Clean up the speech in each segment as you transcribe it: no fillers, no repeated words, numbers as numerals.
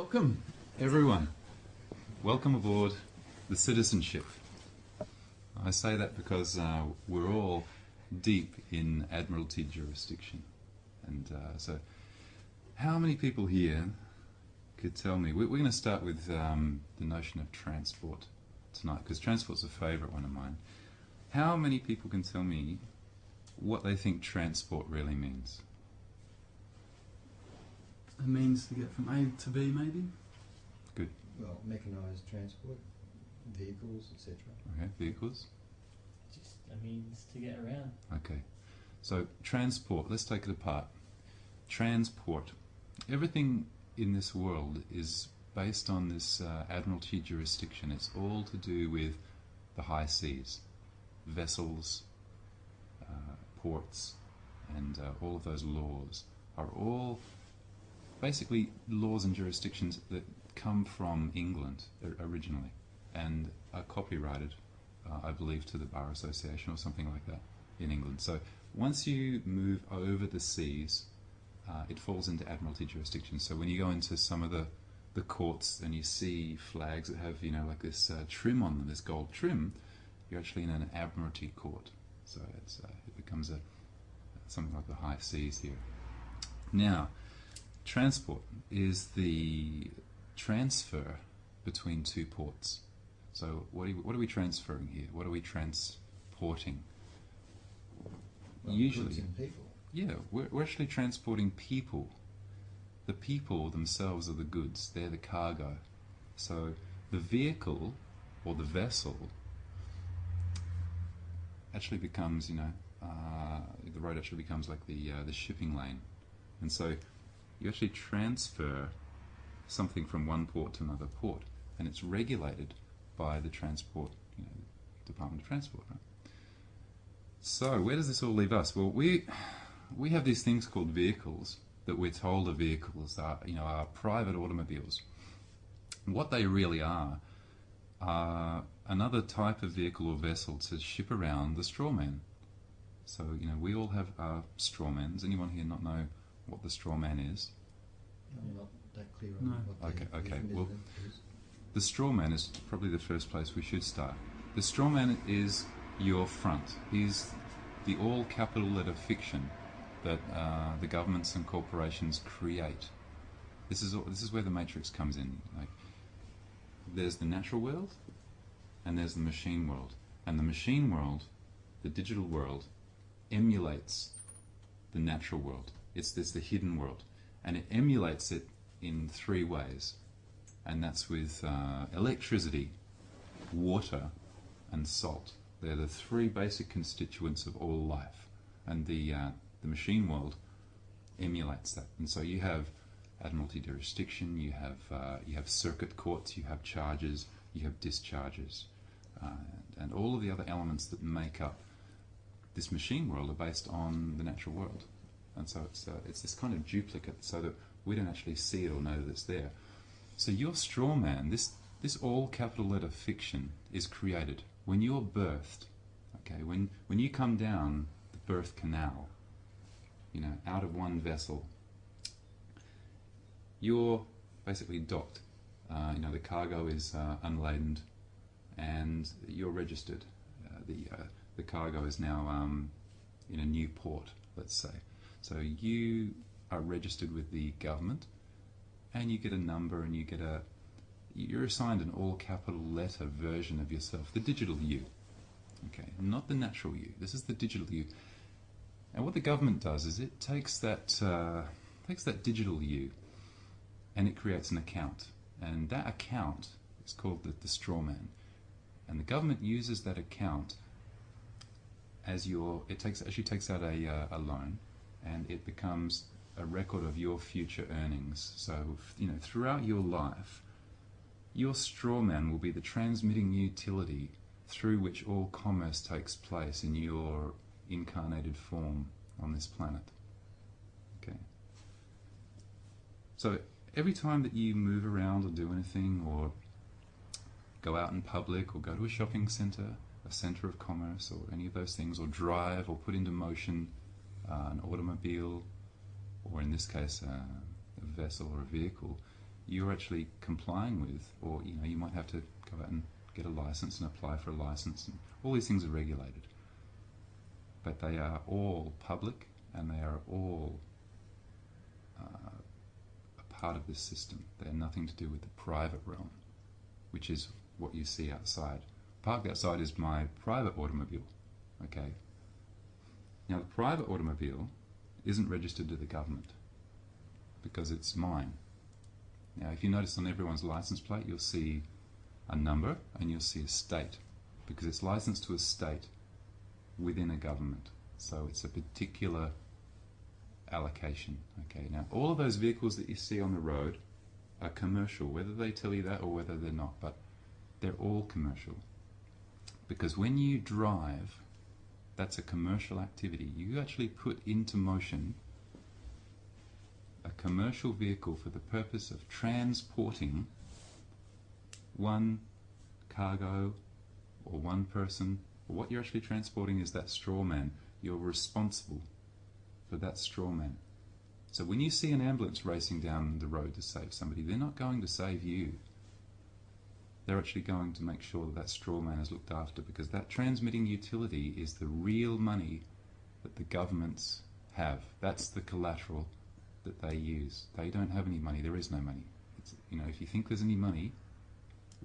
Welcome, everyone. Welcome aboard the citizenship. I say that because we're all deep in Admiralty jurisdiction. And so, how many people here could tell me? We're going to start with the notion of transport tonight, because transport's a favourite one of mine. How many people can tell me what they think transport really means? A means to get from A to B, maybe? Good. Well, mechanised transport, vehicles, etc. Okay, vehicles. Just a means to get around. Okay. So, transport, let's take it apart. Transport. Everything in this world is based on this Admiralty jurisdiction. It's all to do with the high seas, vessels, ports, and all of those laws are all basically laws and jurisdictions that come from England originally and are copyrighted, I believe, to the Bar Association or something like that in England. So once you move over the seas, it falls into Admiralty jurisdiction. So when you go into some of the courts and you see flags that have, like this trim on them, this gold trim, you're actually in an Admiralty court. So it becomes something like the high seas here. Now, transport is the transfer between two ports. So what are we transferring here? What are we transporting? Well, Usually, goods and people. yeah, we're actually transporting people. The people themselves are the goods. They're the cargo. So the vehicle or the vessel actually becomes, the road actually becomes like the shipping lane. And so you actually transfer something from one port to another port, and it's regulated by the transport, Department of Transport. Right? So where does this all leave us? Well, we have these things called vehicles that we're told are vehicles, are private automobiles. What they really are another type of vehicle or vessel to ship around the Strawman. So we all have Strawman. Does anyone here not know what the Strawman is? I'm not that clear on No. what the Okay. definition Well, is. the Strawman is probably the first place we should start. The Strawman is your front. He's the all capital letter fiction that the governments and corporations create. This is where the matrix comes in. Like, there's the natural world, and there's the machine world. And the machine world, the digital world, emulates the natural world. It's the hidden world. And it emulates it in three ways. And that's with electricity, water, and salt. They're the three basic constituents of all life. And the machine world emulates that. And so you have Admiralty jurisdiction, you have circuit courts, you have charges, you have discharges. And all of the other elements that make up this machine world are based on the natural world. And so it's this kind of duplicate, so that we don't actually see it or know that it's there. So your Strawman, this all capital letter fiction, is created when you're birthed. Okay, when you come down the birth canal, out of one vessel, you're basically docked. The cargo is unladen, and you're registered. The cargo is now in a new port, let's say. So you are registered with the government, and you get a number, and you're assigned an all capital letter version of yourself, the digital you. Okay, not the natural you. This is the digital you. And what the government does is it takes that digital you, and it creates an account, and that account is called the Strawman. And the government uses that account as it actually takes out a loan, and it becomes a record of your future earnings. So throughout your life, your Strawman will be the transmitting utility through which all commerce takes place in your incarnated form on this planet. Okay. So every time that you move around or do anything, or go out in public, or go to a shopping centre, a centre of commerce, or any of those things, or drive or put into motion an automobile, or in this case a vessel or a vehicle, you're actually complying with, or you might have to go out and get a license and apply for a license, and all these things are regulated. But they are all public, and they are all a part of this system. They have nothing to do with the private realm, which is what you see outside. Parked outside is my private automobile. Okay. Now the private automobile isn't registered to the government because it's mine. Now if you notice on everyone's license plate, you'll see a number and you'll see a state, because it's licensed to a state within a government. So it's a particular allocation. Okay. Now all of those vehicles that you see on the road are commercial, whether they tell you that or whether they're not, but they're all commercial. Because when you drive, that's a commercial activity. You actually put into motion a commercial vehicle for the purpose of transporting one cargo or one person. What you're actually transporting is that straw man. You're responsible for that straw man. So when you see an ambulance racing down the road to save somebody, they're not going to save you. They're actually going to make sure that that straw man is looked after, because that transmitting utility is the real money that the governments have. That's the collateral that they use. They don't have any money. There is no money. It's, if you think there's any money,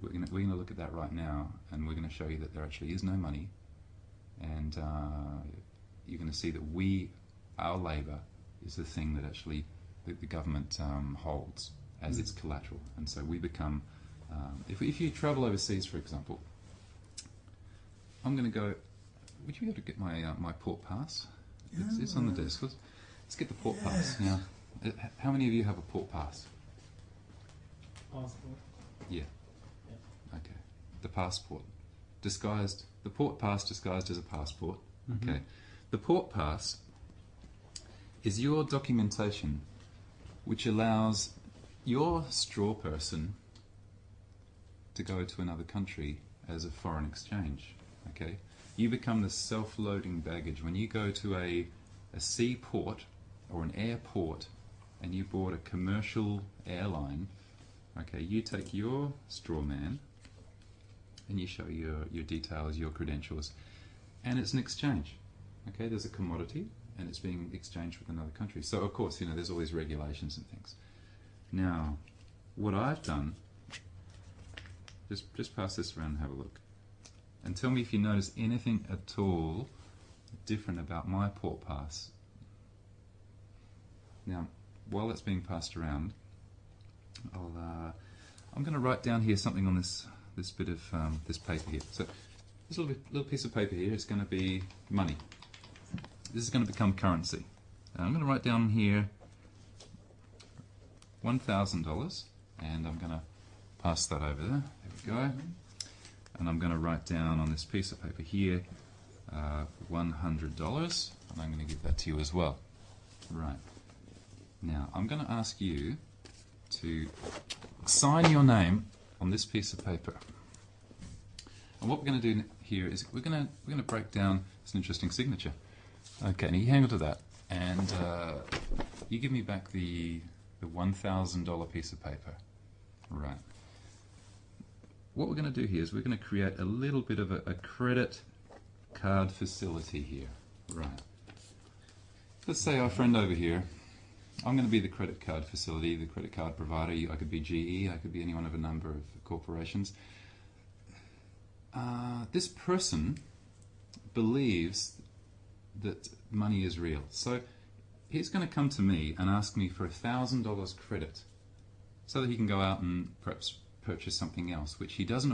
we're going to look at that right now, and we're going to show you that there actually is no money, and you're going to see that our labour is the thing that actually the government holds as its collateral. And so we become, if you travel overseas, for example, I'm going to go, would you be able to get my port pass? It's on the desk. Let's get the port pass. Now, how many of you have a port pass? Passport. Yeah. Okay. The passport. The port pass disguised as a passport. Mm-hmm. Okay. The port pass is your documentation which allows your straw person to go to another country as a foreign exchange. Okay? You become the self-loading baggage. When you go to a seaport or an airport and you board a commercial airline, okay, you take your straw man and you show your details, your credentials, and it's an exchange. Okay, there's a commodity and it's being exchanged with another country. So of course, there's all these regulations and things. Now, what I've done, just pass this around and have a look. And tell me if you notice anything at all different about my port pass. Now, while it's being passed around, I'm going to write down here something on this bit of this paper here. So this little piece of paper here is going to be money. This is going to become currency. And I'm going to write down here $1,000, and I'm going to pass that over there. There we go. And I'm going to write down on this piece of paper here $100, and I'm going to give that to you as well. Right. Now, I'm going to ask you to sign your name on this piece of paper. And what we're going to do here is we're going to break down. It's an interesting signature. Okay, now you hang on to that, and you give me back the $1,000 piece of paper. Right. What we're going to do here is we're going to create a little bit of a credit card facility here. Right. Let's say our friend over here, I'm going to be the credit card facility, the credit card provider. I could be GE, I could be any one of a number of corporations. This person believes that money is real. So he's going to come to me and ask me for $1,000 credit so that he can go out and perhaps purchase something else, which he doesn't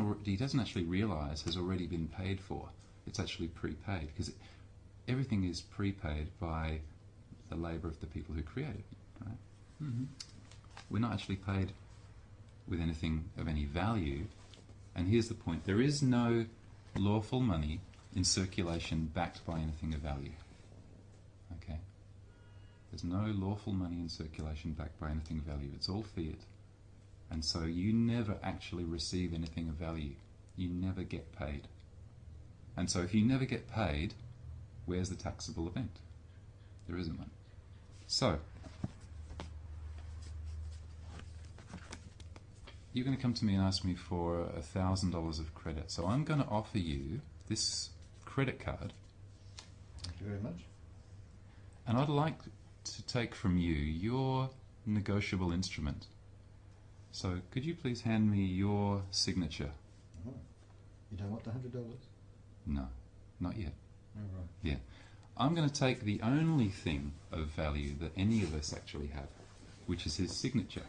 actually realize has already been paid for. It's actually prepaid, because everything is prepaid by the labor of the people who create it. Right? Mm-hmm. We're not actually paid with anything of any value. And here's the point: there is no lawful money in circulation backed by anything of value. Okay? There's no lawful money in circulation backed by anything of value. It's all fiat. And so you never actually receive anything of value. You never get paid. And so if you never get paid, where's the taxable event? There isn't one. So, you're going to come to me and ask me for $1,000 of credit. So I'm going to offer you this credit card, Thank you very much. and I'd like to take from you your negotiable instrument. So could you please hand me your signature? Oh, you don't want the $100? No, not yet. All right. Yeah. I'm going to take the only thing of value that any of us actually have, which is his signature.